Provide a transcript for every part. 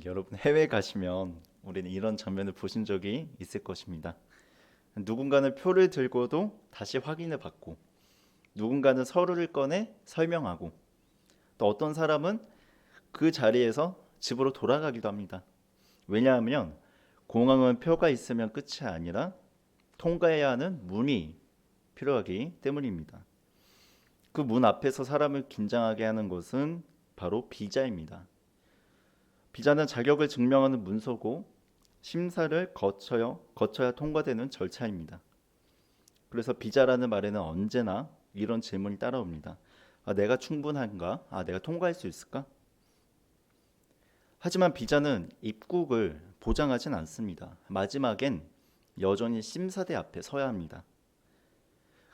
여러분 해외 가시면 우리는 이런 장면을 보신 적이 있을 것입니다. 누군가는 표를 들고도 다시 확인을 받고, 누군가는 서류를 꺼내 설명하고, 또 어떤 사람은 그 자리에서 집으로 돌아가기도 합니다. 왜냐하면 공항은 표가 있으면 끝이 아니라 통과해야 하는 문이 필요하기 때문입니다. 그 문 앞에서 사람을 긴장하게 하는 것은 바로 비자입니다. 비자는 자격을 증명하는 문서고 심사를 거쳐야 통과되는 절차입니다. 그래서 비자라는 말에는 언제나 이런 질문이 따라옵니다. 내가 충분한가? 내가 통과할 수 있을까? 하지만 비자는 입국을 보장하진 않습니다. 마지막엔 여전히 심사대 앞에 서야 합니다.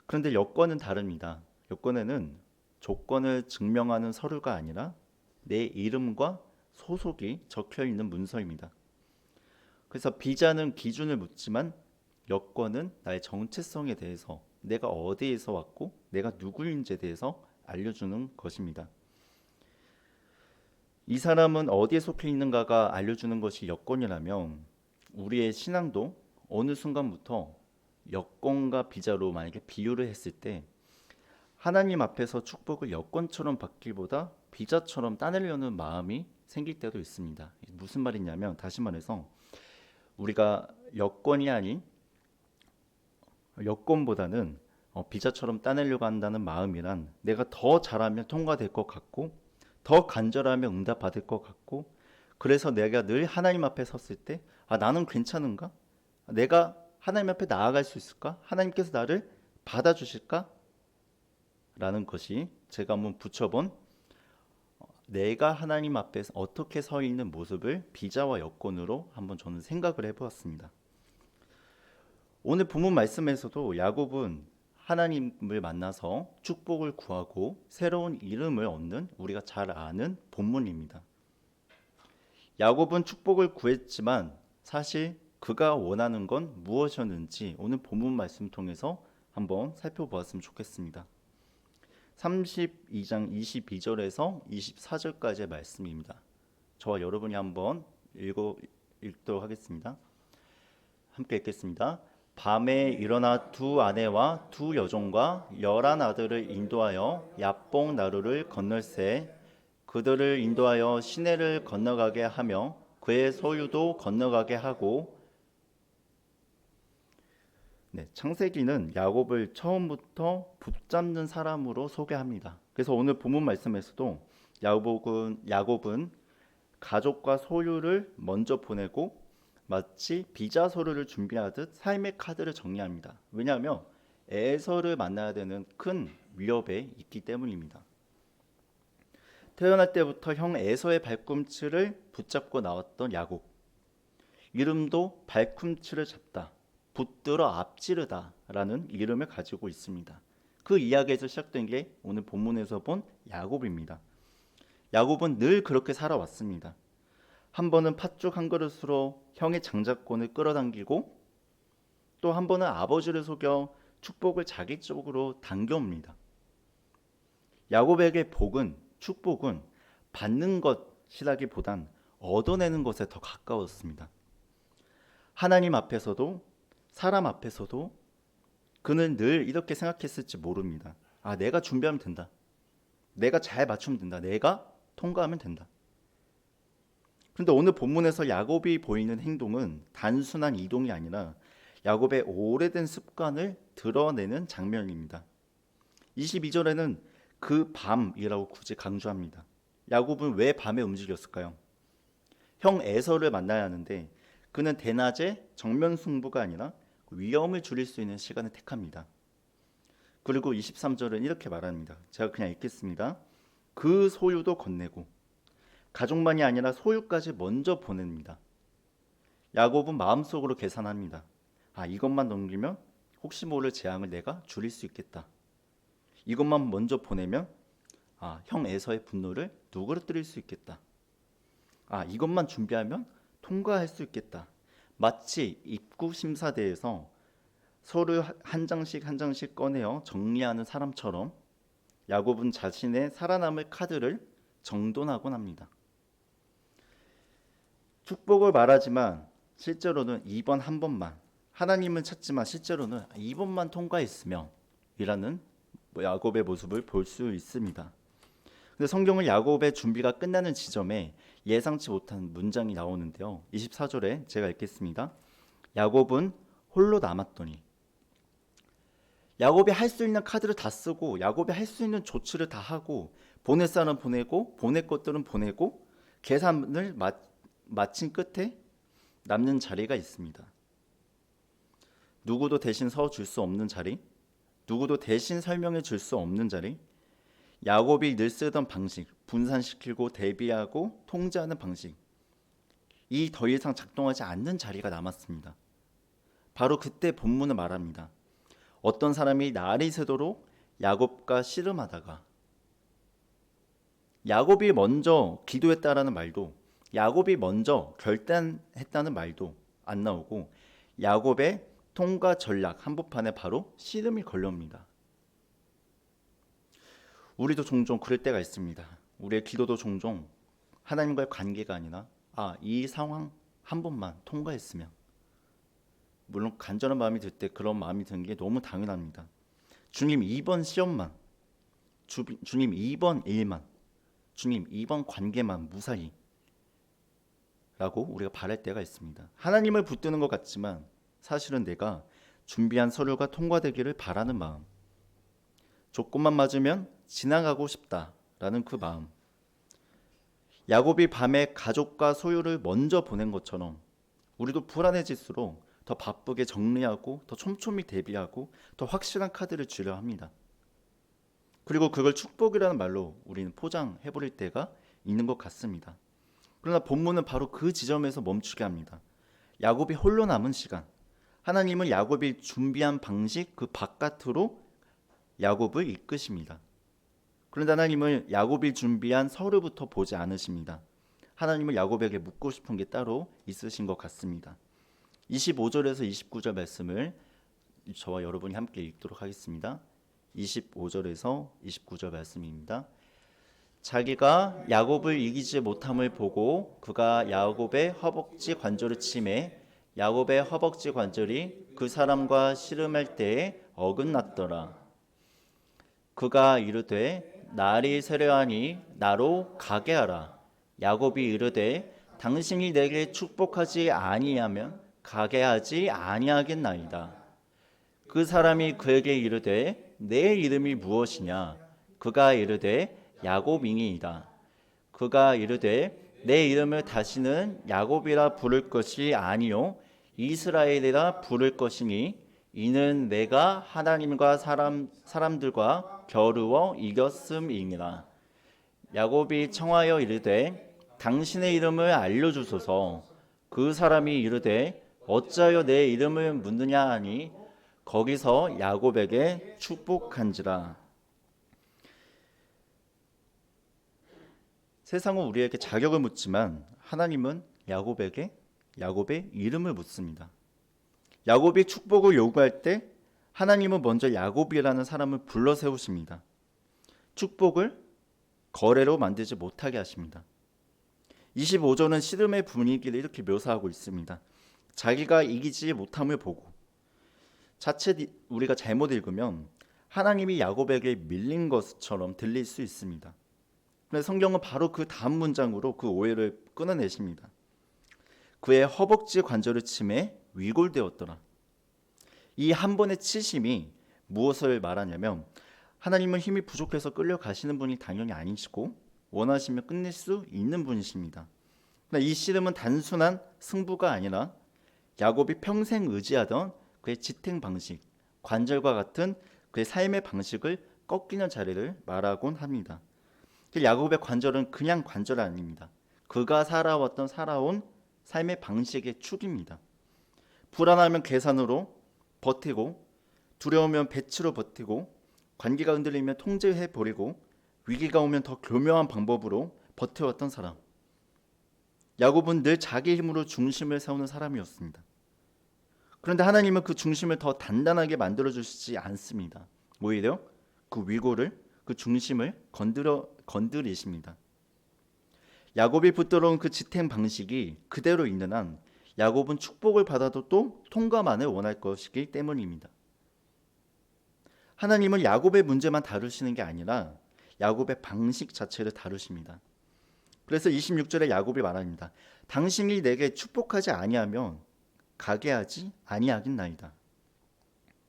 그런데 여권은 다릅니다. 여권에는 조건을 증명하는 서류가 아니라 내 이름과 소속이 적혀 있는 문서입니다. 그래서 비자는 기준을 묻지만 여권은 나의 정체성에 대해서, 내가 어디에서 왔고 내가 누구인지에 대해서 알려주는 것입니다. 이 사람은 어디에 속해 있는가가 알려주는 것이 여권이라면, 우리의 신앙도 어느 순간부터 여권과 비자로 만약에 비유를 했을 때 하나님 앞에서 축복을 여권처럼 받기보다 비자처럼 따내려는 마음이 생길 때도 있습니다. 무슨 말이냐면, 다시 말해서 우리가 여권이 아닌 여권보다는 비자처럼 따내려고 한다는 마음이란, 내가 더 잘하면 통과될 것 같고 더 간절하면 응답받을 것 같고, 그래서 내가 늘 하나님 앞에 섰을 때 나는 괜찮은가? 내가 하나님 앞에 나아갈 수 있을까? 하나님께서 나를 받아주실까? 라는 것이 제가 한번 붙여본, 내가 하나님 앞에서 어떻게 서 있는 모습을 비자와 여권으로 한번 저는 생각을 해보았습니다. 오늘 본문 말씀에서도 야곱은 하나님을 만나서 축복을 구하고 새로운 이름을 얻는, 우리가 잘 아는 본문입니다. 야곱은 축복을 구했지만 사실 그가 원하는 건 무엇이었는지 오늘 본문 말씀 통해서 한번 살펴보았으면 좋겠습니다. 32장 22절에서 24절까지의 말씀입니다. 저와 여러분이 한번 읽도록 하겠습니다. 함께 읽겠습니다. 밤에 일어나 두 아내와 두 여종과 11 아들을 인도하여 야복 나루를 건널세, 그들을 인도하여 시내를 건너가게 하며 그의 소유도 건너가게 하고. 창세기는 야곱을 처음부터 붙잡는 사람으로 소개합니다. 그래서 오늘 본문 말씀에서도 야곱은 가족과 소유를 먼저 보내고 마치 비자 서류를 준비하듯 삶의 카드를 정리합니다. 왜냐하면 에서를 만나야 되는 큰 위협에 있기 때문입니다. 태어날 때부터 형 에서의 발꿈치를 붙잡고 나왔던 야곱, 이름도 발꿈치를 잡다, 붙들어 앞지르다 라는 이름을 가지고 있습니다. 그 이야기에서 시작된 게 오늘 본문에서 본 야곱입니다. 야곱은 늘 그렇게 살아왔습니다. 한 번은 팥죽 한 그릇으로 형의 장자권을 끌어당기고, 또 한 번은 아버지를 속여 축복을 자기 쪽으로 당겨옵니다. 야곱에게 축복은 받는 것이라기보단 얻어내는 것에 더 가까웠습니다. 하나님 앞에서도 사람 앞에서도 그는 늘 이렇게 생각했을지 모릅니다. 내가 준비하면 된다. 내가 잘 맞추면 된다. 내가 통과하면 된다. 그런데 오늘 본문에서 야곱이 보이는 행동은 단순한 이동이 아니라 야곱의 오래된 습관을 드러내는 장면입니다. 22절에는 그 밤이라고 굳이 강조합니다. 야곱은 왜 밤에 움직였을까요? 형 에서를 만나야 하는데 그는 대낮에 정면 승부가 아니라 위험을 줄일 수 있는 시간을 택합니다. 그리고 23절은 이렇게 말합니다. 제가 그냥 읽겠습니다. 그 소유도 건네고, 가족만이 아니라 소유까지 먼저 보냅니다. 야곱은 마음속으로 계산합니다. 이것만 넘기면 혹시 모를 재앙을 내가 줄일 수 있겠다. 이것만 먼저 보내면 형 에서의 분노를 누그러뜨릴 수 있겠다. 이것만 준비하면 통과할 수 있겠다. 마치 입국 심사대에서 서류 한 장씩 한 장씩 꺼내어 정리하는 사람처럼 야곱은 자신의 살아남을 카드를 정돈하곤 합니다. 축복을 말하지만 실제로는 2번 한 번만, 하나님은 찾지만 실제로는 2번만 통과했으며 이라는 야곱의 모습을 볼 수 있습니다. 근데 성경은 야곱의 준비가 끝나는 지점에 예상치 못한 문장이 나오는데요. 24절에 제가 읽겠습니다. 야곱은 홀로 남았더니. 야곱이 할 수 있는 카드를 다 쓰고 야곱이 할 수 있는 조치를 다 하고 보낼 사람 보내고 보낼 것들은 보내고 계산을 마친 끝에 남는 자리가 있습니다. 누구도 대신 서줄 수 없는 자리, 누구도 대신 설명해 줄 수 없는 자리, 야곱이 늘 쓰던 방식, 분산시키고 대비하고 통제하는 방식, 이 더 이상 작동하지 않는 자리가 남았습니다. 바로 그때 본문은 말합니다. 어떤 사람이 날이 새도록 야곱과 씨름하다가, 야곱이 먼저 기도했다라는 말도, 야곱이 먼저 결단했다는 말도 안 나오고 야곱의 통과 전략 한복판에 바로 씨름이 걸려옵니다. 우리도 종종 그럴 때가 있습니다. 우리의 기도도 종종 하나님과의 관계가 아니라 이 상황 한 번만 통과했으면, 물론 간절한 마음이 들 때 그런 마음이 드는 게 너무 당연합니다. 주님 2번 시험만, 주님 2번 일만, 주님 2번 관계만 무사히 라고 우리가 바랄 때가 있습니다. 하나님을 붙드는 것 같지만 사실은 내가 준비한 서류가 통과되기를 바라는 마음, 조건만 맞으면 지나가고 싶다라는 그 마음, 야곱이 밤에 가족과 소유를 먼저 보낸 것처럼 우리도 불안해질수록 더 바쁘게 정리하고 더 촘촘히 대비하고 더 확실한 카드를 쥐려 합니다. 그리고 그걸 축복이라는 말로 우리는 포장해버릴 때가 있는 것 같습니다. 그러나 본문은 바로 그 지점에서 멈추게 합니다. 야곱이 홀로 남은 시간, 하나님은 야곱이 준비한 방식 그 바깥으로 야곱을 이끄십니다. 그런데 하나님은 야곱이 준비한 서류부터 보지 않으십니다. 하나님은 야곱에게 묻고 싶은 게 따로 있으신 것 같습니다. 25절에서 29절 말씀을 저와 여러분이 함께 읽도록 하겠습니다. 25절에서 29절 말씀입니다. 자기가 야곱을 이기지 못함을 보고 그가 야곱의 허벅지 관절을 치매 야곱의 허벅지 관절이 그 사람과 씨름할 때에 어긋났더라. 그가 이르되 날이 새려하니 나로 가게 하라. 야곱이 이르되 당신이 내게 축복하지 아니하면 가게 하지 아니하겠나이다. 그 사람이 그에게 이르되 내 이름이 무엇이냐? 그가 이르되 야곱이니이다. 그가 이르되 내 이름을 다시는 야곱이라 부를 것이 아니요 이스라엘이라 부를 것이니 이는 내가 하나님과 사람들과 겨루어 이겼음이니라. 야곱이 청하여 이르되 당신의 이름을 알려주소서. 그 사람이 이르되 어찌하여 내 이름을 묻느냐 하니 거기서 야곱에게 축복한지라. 세상은 우리에게 자격을 묻지만 하나님은 야곱의 이름을 묻습니다. 야곱이 축복을 요구할 때 하나님은 먼저 야곱이라는 사람을 불러 세우십니다. 축복을 거래로 만들지 못하게 하십니다. 25절은 씨름의 분위기를 이렇게 묘사하고 있습니다. 자기가 이기지 못함을 보고, 자칫 우리가 잘못 읽으면 하나님이 야곱에게 밀린 것처럼 들릴 수 있습니다. 그런데 성경은 바로 그 다음 문장으로 그 오해를 끊어내십니다. 그의 허벅지 관절을 치매 위골되었더라. 이 한 번의 치심이 무엇을 말하냐면 하나님은 힘이 부족해서 끌려가시는 분이 당연히 아니시고 원하시면 끝낼 수 있는 분이십니다. 그러나 이 씨름은 단순한 승부가 아니라 야곱이 평생 의지하던 그의 지탱 방식, 관절과 같은 그의 삶의 방식을 꺾이는 자리를 말하곤 합니다. 야곱의 관절은 그냥 관절 아닙니다. 그가 살아온 삶의 방식의 축입니다. 불안하면 계산으로 버티고, 두려우면 배치로 버티고, 관계가 흔들리면 통제해버리고, 위기가 오면 더 교묘한 방법으로 버텨왔던 사람. 야곱은 늘 자기 힘으로 중심을 세우는 사람이었습니다. 그런데 하나님은 그 중심을 더 단단하게 만들어주시지 않습니다. 오히려 그 위고를, 그 중심을 건드리십니다. 야곱이 붙들어온 그 지탱 방식이 그대로 있는 한 야곱은 축복을 받아도 또 통과만을 원할 것이기 때문입니다. 하나님은 야곱의 문제만 다루시는 게 아니라 야곱의 방식 자체를 다루십니다. 그래서 26절에 야곱이 말합니다. 당신이 내게 축복하지 아니하면 가게 하지 아니하겠나이다.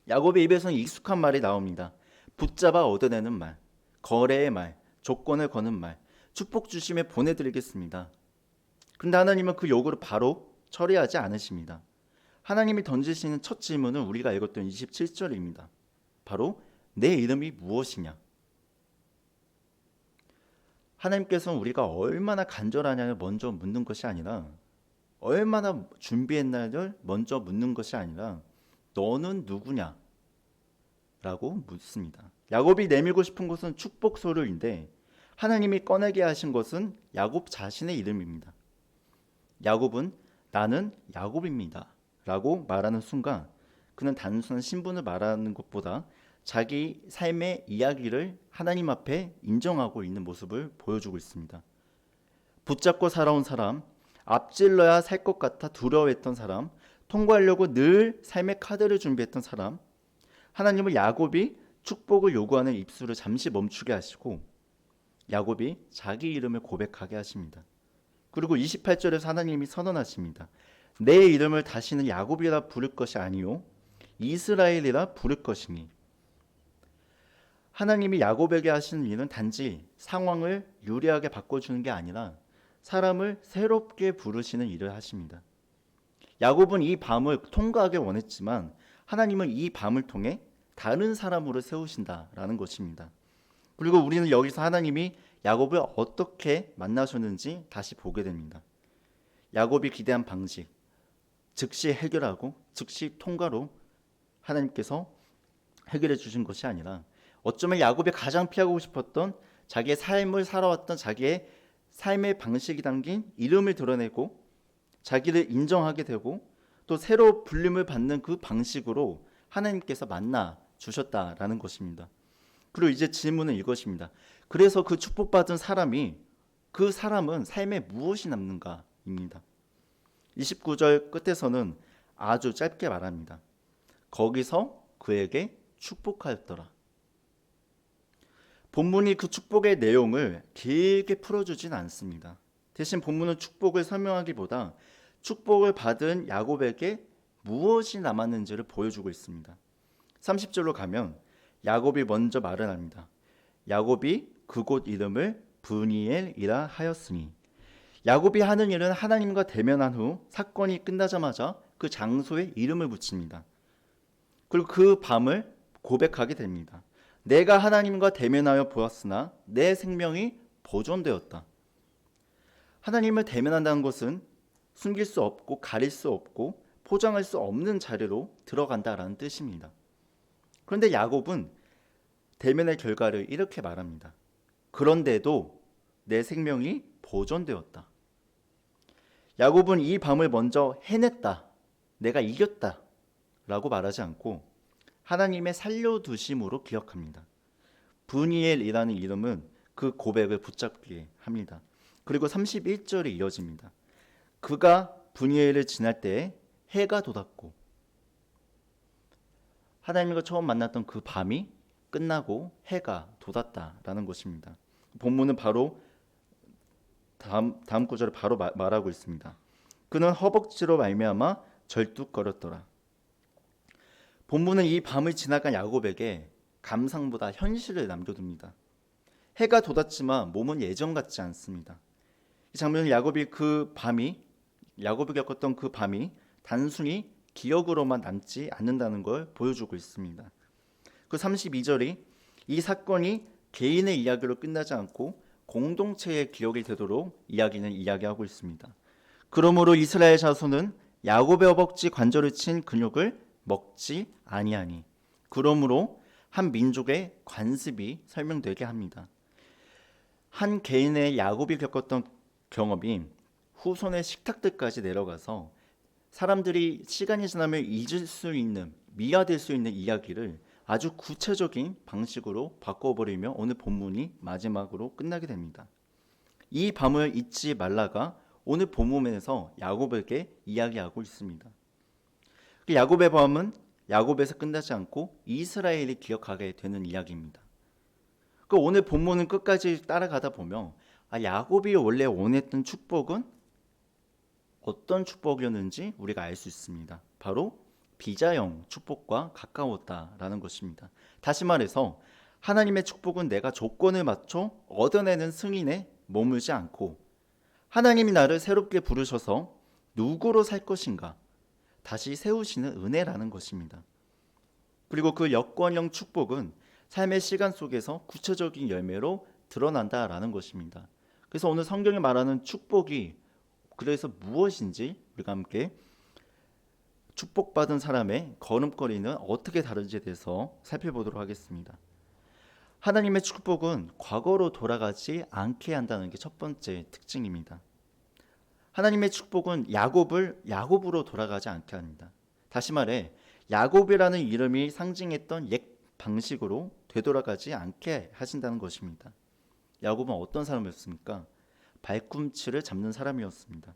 야곱의 입에서는 익숙한 말이 나옵니다. 붙잡아 얻어내는 말, 거래의 말, 조건을 거는 말, 축복 주심에 보내드리겠습니다. 그런데 하나님은 그 요구를 바로 처리하지 않으십니다. 하나님이 던지시는 첫 질문은 우리가 읽었던 27절입니다. 바로 내 이름이 무엇이냐? 하나님께서는 우리가 얼마나 간절하냐를 먼저 묻는 것이 아니라 얼마나 준비했나를 먼저 묻는 것이 아니라 너는 누구냐? 라고 묻습니다. 야곱이 내밀고 싶은 것은 축복 소리인데 하나님이 꺼내게 하신 것은 야곱 자신의 이름입니다. 야곱은 나는 야곱입니다 라고 말하는 순간 그는 단순한 신분을 말하는 것보다 자기 삶의 이야기를 하나님 앞에 인정하고 있는 모습을 보여주고 있습니다. 붙잡고 살아온 사람, 앞질러야 살 것 같아 두려워했던 사람, 통과하려고 늘 삶의 카드를 준비했던 사람, 하나님은 야곱이 축복을 요구하는 입술을 잠시 멈추게 하시고 야곱이 자기 이름을 고백하게 하십니다. 그리고 28절에서 하나님이 선언하십니다. 내 이름을 다시는 야곱이라 부를 것이 아니요 이스라엘이라 부를 것이니. 하나님이 야곱에게 하시는 일은 단지 상황을 유리하게 바꿔주는 게 아니라 사람을 새롭게 부르시는 일을 하십니다. 야곱은 이 밤을 통과하길 원했지만 하나님은 이 밤을 통해 다른 사람으로 세우신다라는 것입니다. 그리고 우리는 여기서 하나님이 야곱을 어떻게 만나셨는지 다시 보게 됩니다. 야곱이 기대한 방식, 즉시 해결하고 즉시 통과로 하나님께서 해결해 주신 것이 아니라 어쩌면 야곱이 가장 피하고 싶었던 자기의 삶을 살아왔던 자기의 삶의 방식이 담긴 이름을 드러내고 자기를 인정하게 되고 또 새로 불림을 받는 그 방식으로 하나님께서 만나 주셨다라는 것입니다. 그리고 이제 질문은 이것입니다. 그래서 그 축복받은 사람이 그 사람은 삶에 무엇이 남는가입니다. 29절 끝에서는 아주 짧게 말합니다. 거기서 그에게 축복하였더라. 본문이 그 축복의 내용을 길게 풀어주진 않습니다. 대신 본문은 축복을 설명하기보다 축복을 받은 야곱에게 무엇이 남았는지를 보여주고 있습니다. 30절로 가면 야곱이 먼저 말을 합니다. 야곱이 그곳 이름을 브니엘이라 하였으니. 야곱이 하는 일은 하나님과 대면한 후 사건이 끝나자마자 그 장소에 이름을 붙입니다. 그리고 그 밤을 고백하게 됩니다. 내가 하나님과 대면하여 보았으나 내 생명이 보존되었다. 하나님을 대면한다는 것은 숨길 수 없고 가릴 수 없고 포장할 수 없는 자리로 들어간다라는 뜻입니다. 그런데 야곱은 대면의 결과를 이렇게 말합니다. 그런데도 내 생명이 보존되었다. 야곱은 이 밤을 먼저 해냈다, 내가 이겼다 라고 말하지 않고 하나님의 살려두심으로 기억합니다. 브니엘이라는 이름은 그 고백을 붙잡게 합니다. 그리고 31절이 이어집니다. 그가 브니엘을 지날 때에 해가 돋았고, 하나님과 처음 만났던 그 밤이 끝나고 해가 돋았다라는 것입니다. 본문은 바로 다음 구절을 바로 말하고 있습니다. 그는 허벅지로 말미암아 절뚝거렸더라. 본문은 이 밤을 지나간 야곱에게 감상보다 현실을 남겨둡니다. 해가 돋았지만 몸은 예전 같지 않습니다. 이 장면은 야곱이 겪었던 그 밤이 단순히 기억으로만 남지 않는다는 걸 보여주고 있습니다. 그 32절이 이 사건이 개인의 이야기로 끝나지 않고 공동체의 기억이 되도록 이야기는 이야기하고 있습니다. 그러므로 이스라엘 자손은 야곱의 허벅지 관절을 친 근육을 먹지 아니하니. 그러므로 한 민족의 관습이 설명되게 합니다. 한 개인의 야곱이 겪었던 경험이 후손의 식탁들까지 내려가서 사람들이 시간이 지나면 잊을 수 있는, 미화될 수 있는 이야기를 아주 구체적인 방식으로 바꿔버리며 오늘 본문이 마지막으로 끝나게 됩니다. 이 밤을 잊지 말라가 오늘 본문에서 야곱에게 이야기하고 있습니다. 야곱의 밤은 야곱에서 끝나지 않고 이스라엘이 기억하게 되는 이야기입니다. 오늘 본문은 끝까지 따라가다 보면 야곱이 원래 원했던 축복은 어떤 축복이었는지 우리가 알 수 있습니다. 바로 비자형 축복과 가까웠다라는 것입니다. 다시 말해서 하나님의 축복은 내가 조건을 맞춰 얻어내는 승인에 머물지 않고 하나님이 나를 새롭게 부르셔서 누구로 살 것인가 다시 세우시는 은혜라는 것입니다. 그리고 그 여건형 축복은 삶의 시간 속에서 구체적인 열매로 드러난다라는 것입니다. 그래서 오늘 성경이 말하는 축복이 그래서 무엇인지 우리가 함께 축복받은 사람의 걸음걸이는 어떻게 다른지에 대해서 살펴보도록 하겠습니다. 하나님의 축복은 과거로 돌아가지 않게 한다는 게 첫 번째 특징입니다. 하나님의 축복은 야곱을 야곱으로 돌아가지 않게 합니다. 다시 말해 야곱이라는 이름이 상징했던 옛 방식으로 되돌아가지 않게 하신다는 것입니다. 야곱은 어떤 사람이었습니까? 발꿈치를 잡는 사람이었습니다.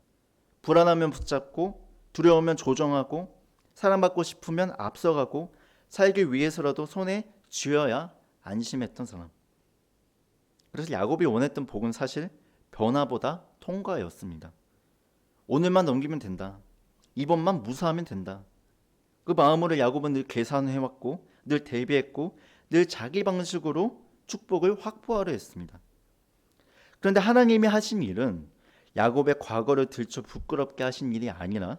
불안하면 붙잡고 두려우면 조정하고 사랑받고 싶으면 앞서가고 살기 위해서라도 손에 쥐어야 안심했던 사람. 그래서 야곱이 원했던 복은 사실 변화보다 통과였습니다. 오늘만 넘기면 된다. 이번만 무사하면 된다. 그 마음으로 야곱은 늘 계산해왔고 늘 대비했고 늘 자기 방식으로 축복을 확보하려 했습니다. 그런데 하나님이 하신 일은 야곱의 과거를 들춰 부끄럽게 하신 일이 아니라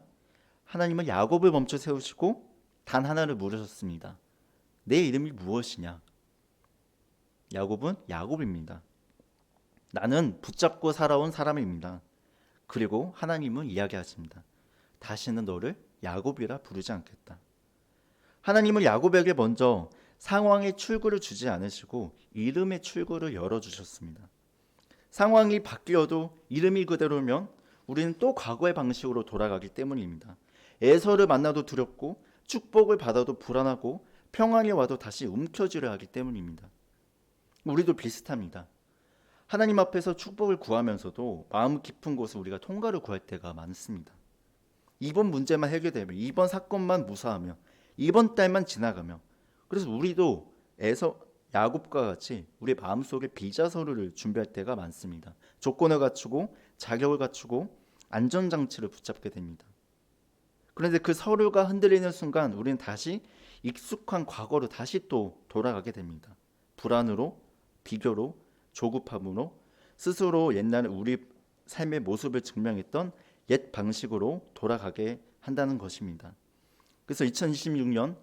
하나님은 야곱을 멈춰 세우시고 단 하나를 물으셨습니다. 내 이름이 무엇이냐? 야곱은 야곱입니다. 나는 붙잡고 살아온 사람입니다. 그리고 하나님은 이야기하십니다. 다시는 너를 야곱이라 부르지 않겠다. 하나님은 야곱에게 먼저 상황의 출구를 주지 않으시고 이름의 출구를 열어주셨습니다. 상황이 바뀌어도 이름이 그대로면 우리는 또 과거의 방식으로 돌아가기 때문입니다. 에서를 만나도 두렵고 축복을 받아도 불안하고 평안이 와도 다시 움켜쥐려 하기 때문입니다. 우리도 비슷합니다. 하나님 앞에서 축복을 구하면서도 마음 깊은 곳에 우리가 통과를 구할 때가 많습니다. 이번 문제만 해결되면, 이번 사건만 무사하며, 이번 달만 지나가며, 그래서 우리도 야곱과 같이 우리 마음속에 비자서를 준비할 때가 많습니다. 조건을 갖추고 자격을 갖추고 안전장치를 붙잡게 됩니다. 그런데 그 서류가 흔들리는 순간 우리는 다시 익숙한 과거로 다시 또 돌아가게 됩니다. 불안으로, 비교로, 조급함으로 스스로 옛날 우리 삶의 모습을 증명했던 옛 방식으로 돌아가게 한다는 것입니다. 그래서 2026년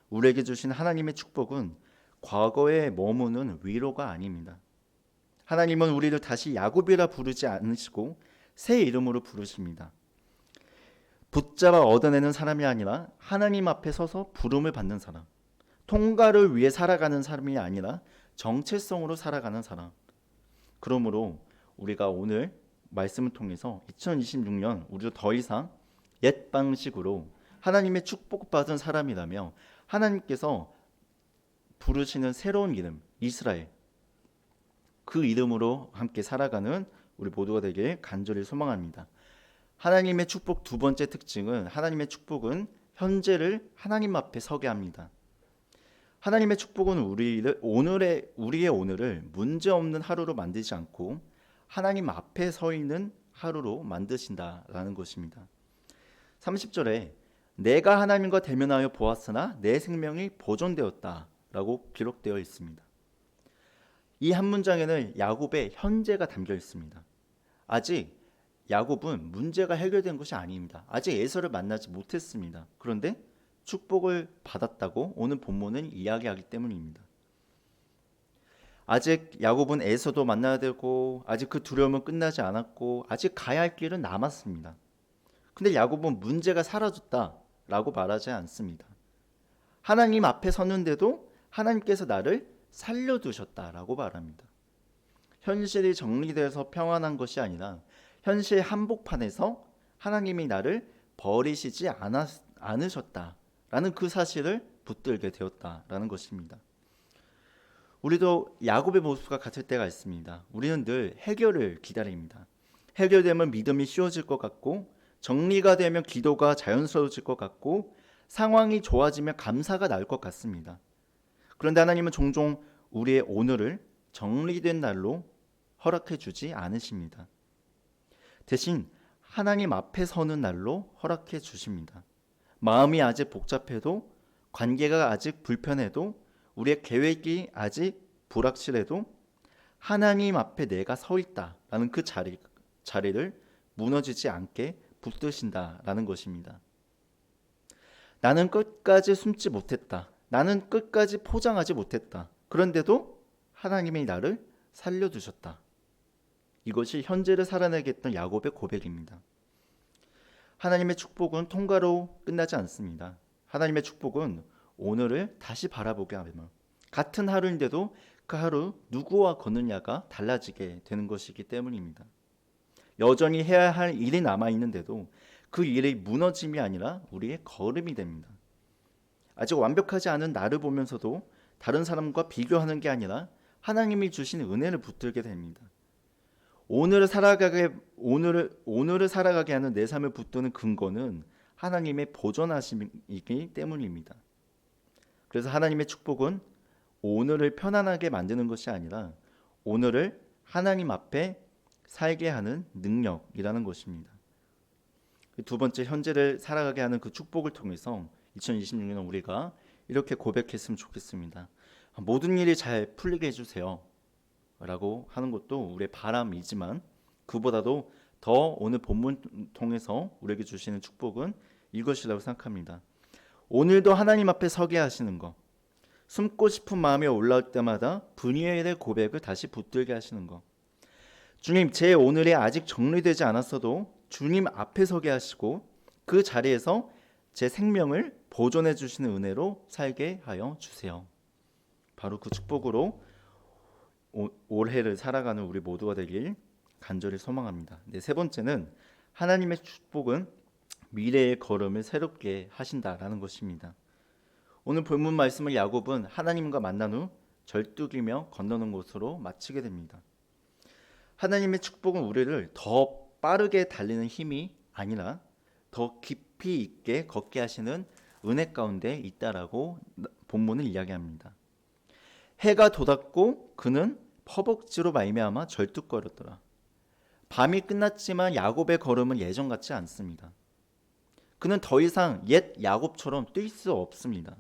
우리에게 주신 하나님의 축복은 과거에 머무는 위로가 아닙니다. 하나님은 우리를 다시 야곱이라 부르지 않으시고 새 이름으로 부르십니다. 붙잡아 얻어내는 사람이 아니라 하나님 앞에 서서 부름을 받는 사람, 통과를 위해 살아가는 사람이 아니라 정체성으로 살아가는 사람. 그러므로 우리가 오늘 말씀을 통해서 2026년 우리도 더 이상 옛 방식으로 하나님의 축복받은 사람이라며 하나님께서 부르시는 새로운 이름 이스라엘, 그 이름으로 함께 살아가는 우리 모두가 되길 간절히 소망합니다. 하나님의 축복 두 번째 특징은 하나님의 축복은 현재를 하나님 앞에 서게 합니다. 하나님의 축복은 우리의 오늘을 문제없는 하루로 만들지 않고 하나님 앞에 서 있는 하루로 만드신다라는 것입니다. 30절에 내가 하나님과 대면하여 보았으나 내 생명이 보존되었다라고 기록되어 있습니다. 이 한 문장에는 야곱의 현재가 담겨 있습니다. 아직 야곱은 문제가 해결된 것이 아닙니다. 아직 에서를 만나지 못했습니다. 그런데 축복을 받았다고 오늘 본문은 이야기하기 때문입니다. 아직 야곱은 에서도 만나야 되고 아직 그 두려움은 끝나지 않았고 아직 가야 할 길은 남았습니다. 근데 야곱은 문제가 사라졌다라고 말하지 않습니다. 하나님 앞에 섰는데도 하나님께서 나를 살려두셨다라고 말합니다. 현실이 정리돼서 평안한 것이 아니라 현실 한복판에서 하나님이 나를 버리시지 않으셨다라는 그 사실을 붙들게 되었다라는 것입니다. 우리도 야곱의 모습과 같을 때가 있습니다. 우리는 늘 해결을 기다립니다. 해결되면 믿음이 쉬워질 것 같고, 정리가 되면 기도가 자연스러워질 것 같고, 상황이 좋아지면 감사가 날 것 같습니다. 그런데 하나님은 종종 우리의 오늘을 정리된 날로 허락해 주지 않으십니다. 대신 하나님 앞에 서는 날로 허락해 주십니다. 마음이 아직 복잡해도, 관계가 아직 불편해도, 우리의 계획이 아직 불확실해도 하나님 앞에 내가 서 있다라는 그 자리를 무너지지 않게 붙드신다라는 것입니다. 나는 끝까지 숨지 못했다. 나는 끝까지 포장하지 못했다. 그런데도 하나님이 나를 살려두셨다. 이것이 현재를 살아내게 했던 야곱의 고백입니다. 하나님의 축복은 통과로 끝나지 않습니다. 하나님의 축복은 오늘을 다시 바라보게 하며 같은 하루인데도 그 하루 누구와 걷느냐가 달라지게 되는 것이기 때문입니다. 여전히 해야 할 일이 남아있는데도 그 일이 무너짐이 아니라 우리의 걸음이 됩니다. 아직 완벽하지 않은 나를 보면서도 다른 사람과 비교하는 게 아니라 하나님이 주신 은혜를 붙들게 됩니다. 오늘을 살아가게 하는 내 삶을 붙드는 근거는 하나님의 보존하심이기 때문입니다. 그래서 하나님의 축복은 오늘을 편안하게 만드는 것이 아니라 오늘을 하나님 앞에 살게 하는 능력이라는 것입니다. 두 번째, 현재를 살아가게 하는 그 축복을 통해서 2026년 우리가 이렇게 고백했으면 좋겠습니다. 모든 일이 잘 풀리게 해주세요 라고 하는 것도 우리의 바람이지만, 그보다도 더 오늘 본문 통해서 우리에게 주시는 축복은 이것이라고 생각합니다. 오늘도 하나님 앞에 서게 하시는 것, 숨고 싶은 마음이 올라올 때마다 분이엘의 고백을 다시 붙들게 하시는 것, 주님, 제 오늘이 아직 정리되지 않았어도 주님 앞에 서게 하시고 그 자리에서 제 생명을 보존해 주시는 은혜로 살게 하여 주세요. 바로 그 축복으로 올해를 살아가는 우리 모두가 되길 간절히 소망합니다. 네, 세 번째는 하나님의 축복은 미래의 걸음을 새롭게 하신다라는 것입니다. 오늘 본문 말씀을 야곱은 하나님과 만난 후 절뚝이며 건너는 곳으로 마치게 됩니다. 하나님의 축복은 우리를 더 빠르게 달리는 힘이 아니라 더 깊이 있게 걷게 하시는 은혜 가운데 있다라고 본문을 이야기합니다. 해가 돋았고 그는 허벅지로 말미암아 절뚝거렸더라. 밤이 끝났지만 야곱의 걸음은 예전 같지 않습니다. 그는 더 이상 옛 야곱처럼 뛸 수 없습니다.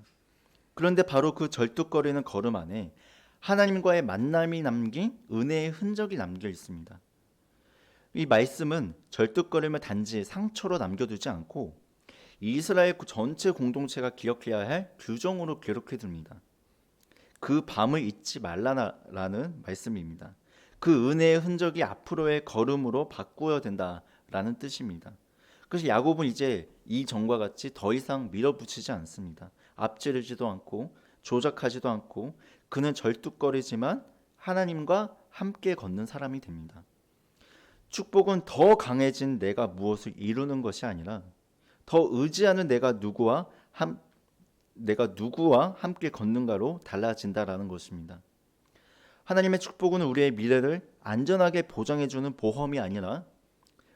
그런데 바로 그 절뚝거리는 걸음 안에 하나님과의 만남이 남긴 은혜의 흔적이 남겨 있습니다. 이 말씀은 절뚝거림을 단지 상처로 남겨두지 않고 이스라엘 전체 공동체가 기억해야 할 규정으로 기록해 둡니다. 그 밤을 잊지 말라라는 말씀입니다. 그 은혜의 흔적이 앞으로의 걸음으로 바꾸어야 된다라는 뜻입니다. 그래서 야곱은 이제 이전과 같이 더 이상 밀어붙이지 않습니다. 앞지르지도 않고 조작하지도 않고 그는 절뚝거리지만 하나님과 함께 걷는 사람이 됩니다. 축복은 더 강해진 내가 무엇을 이루는 것이 아니라 더 의지하는 내가 누구와 함께 걷는가로 달라진다라는 것입니다. 하나님의 축복은 우리의 미래를 안전하게 보장해주는 보험이 아니라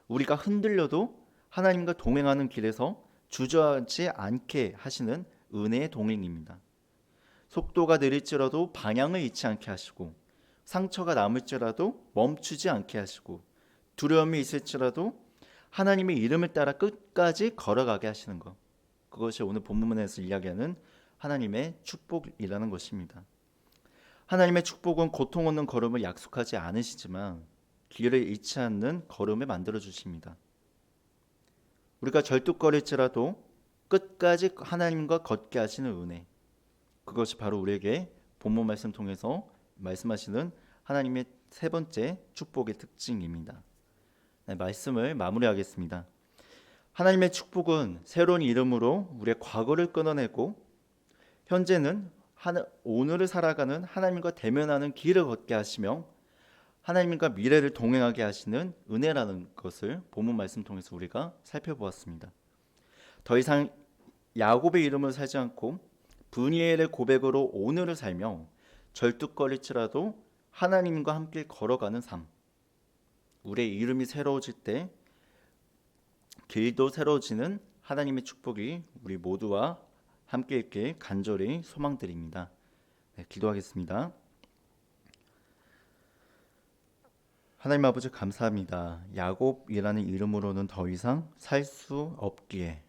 우리가 흔들려도 하나님과 동행하는 길에서 주저하지 않게 하시는 은혜의 동행입니다. 속도가 느릴지라도 방향을 잃지 않게 하시고, 상처가 남을지라도 멈추지 않게 하시고, 두려움이 있을지라도 하나님의 이름을 따라 끝까지 걸어가게 하시는 것, 그것이 오늘 본문에서 이야기하는 하나님의 축복이라는 것입니다. 하나님의 축복은 고통 없는 걸음을 약속하지 않으시지만 길을 잃지 않는 걸음을 만들어 주십니다. 우리가 절뚝거릴지라도 끝까지 하나님과 걷게 하시는 은혜, 그것이 바로 우리에게 본문 말씀 통해서 말씀하시는 하나님의 세 번째 축복의 특징입니다. 네, 말씀을 마무리하겠습니다. 하나님의 축복은 새로운 이름으로 우리의 과거를 끊어내고 현재는 오늘을 살아가는 하나님과 대면하는 길을 걷게 하시며 하나님과 미래를 동행하게 하시는 은혜라는 것을 본문 말씀 통해서 우리가 살펴보았습니다. 더 이상 야곱의 이름을 살지 않고 브니엘의 고백으로 오늘을 살며 절뚝거릴지라도 하나님과 함께 걸어가는 삶. 우리의 이름이 새로워질 때 길도 새로워지는 하나님의 축복이 우리 모두와 함께 있길 간절히 소망드립니다. 네, 기도하겠습니다. 하나님 아버지 감사합니다. 야곱이라는 이름으로는 더 이상 살 수 없기에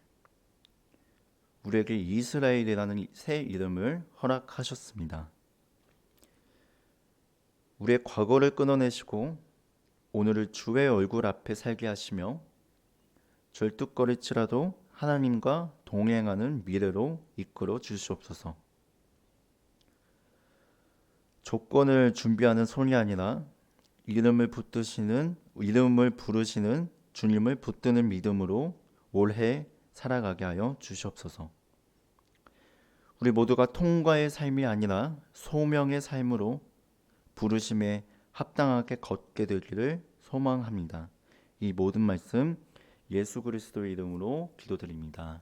우리에게 이스라엘이라는 새 이름을 허락하셨습니다. 우리의 과거를 끊어내시고 오늘을 주의 얼굴 앞에 살게 하시며 절뚝거릴지라도 하나님과 동행하는 미래로 이끌어 주시옵소서. 조건을 준비하는 손이 아니라 이름을 부르시는 주님을 붙드는 믿음으로 올해 살아가게 하여 주시옵소서. 우리 모두가 통과의 삶이 아니라 소명의 삶으로 부르심에 합당하게 걷게 되기를 소망합니다. 이 모든 말씀 예수 그리스도의 이름으로 기도드립니다.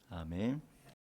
아멘.